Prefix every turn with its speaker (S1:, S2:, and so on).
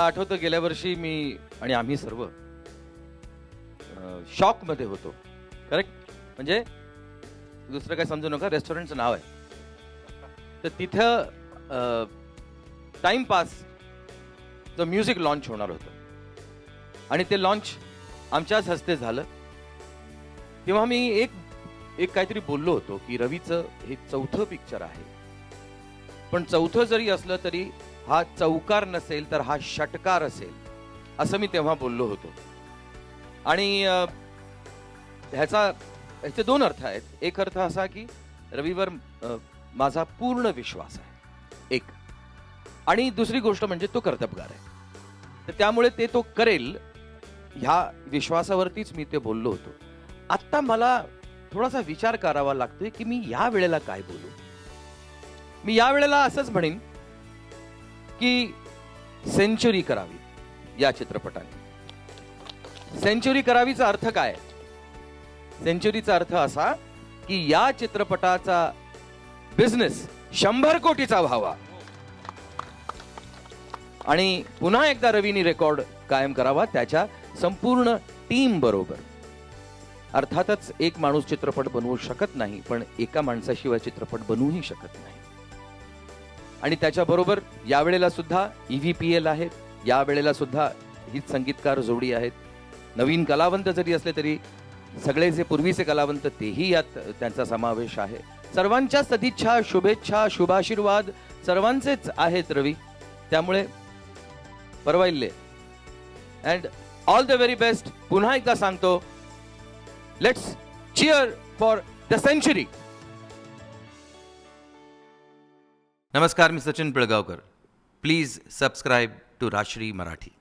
S1: आठवतं गेल्या वर्षी मी आणि आम्ही सर्व शॉकमध्ये होतो. करेक्ट? म्हणजे दुसरं काय समजू नका, रेस्टॉरंटचं नाव आहे. तर तिथं टाइमपास म्युझिक लॉन्च होणार होतं आणि ते लॉन्च आमच्याच हस्ते झालं. तेव्हा मी एक काहीतरी बोललो होतो की रवीचं हे 4थं पिक्चर आहे, पण 4थं जरी असलं तरी हा चौकार नसेल तर हा षटकार असेल, असं मी तेव्हा बोललो होतो. आणि ह्याचे 2 अर्थ आहेत. एक अर्थ असा की रवीवर माझा पूर्ण विश्वास आहे, एक. आणि दुसरी गोष्ट म्हणजे तो कर्तबगार आहे, तर त्यामुळे तो करेल ह्या विश्वासावरतीच मी ते बोललो होतो. आता मला थोडासा विचार करावा लागतोय की मी या वेळेला काय बोलू. मी या वेळेला असंच म्हणेन की सेंचुरी करावी या चित्रपटाने. सेंचुरी करावीचा अर्थ काय? सेंचुरीचा अर्थ असा की या चित्रपटाचा बिझनेस 100 कोटीचा व्हावा आणि पुन्हा एकदा रवीनी रेकॉर्ड कायम करावा त्याच्या संपूर्ण टीम बरोबर. अर्थातच एक माणूस चित्रपट बनवू शकत नाही, पण एका माणसाशिवाय चित्रपट बनवूही शकत नाही. आणि त्याच्याबरोबर यावेळेला सुद्धा EVPL आहेत, यावेळेला सुद्धा ही संगीतकार जोडी आहेत. नवीन कलावंत जरी असले तरी सगळे जे पूर्वीचे कलावंत तेही यात त्यांचा समावेश आहे. सर्वांच्या सदिच्छा, शुभेच्छा, शुभाशीर्वाद सर्वांचेच आहेत रवी. त्यामुळे परवाइल्ले and all the very best. पुन्हा एकदा सांगतो, let's cheer for the century. नमस्कार, मी Sachin Pilgaonkar. Please subscribe to Rajshri Marathi.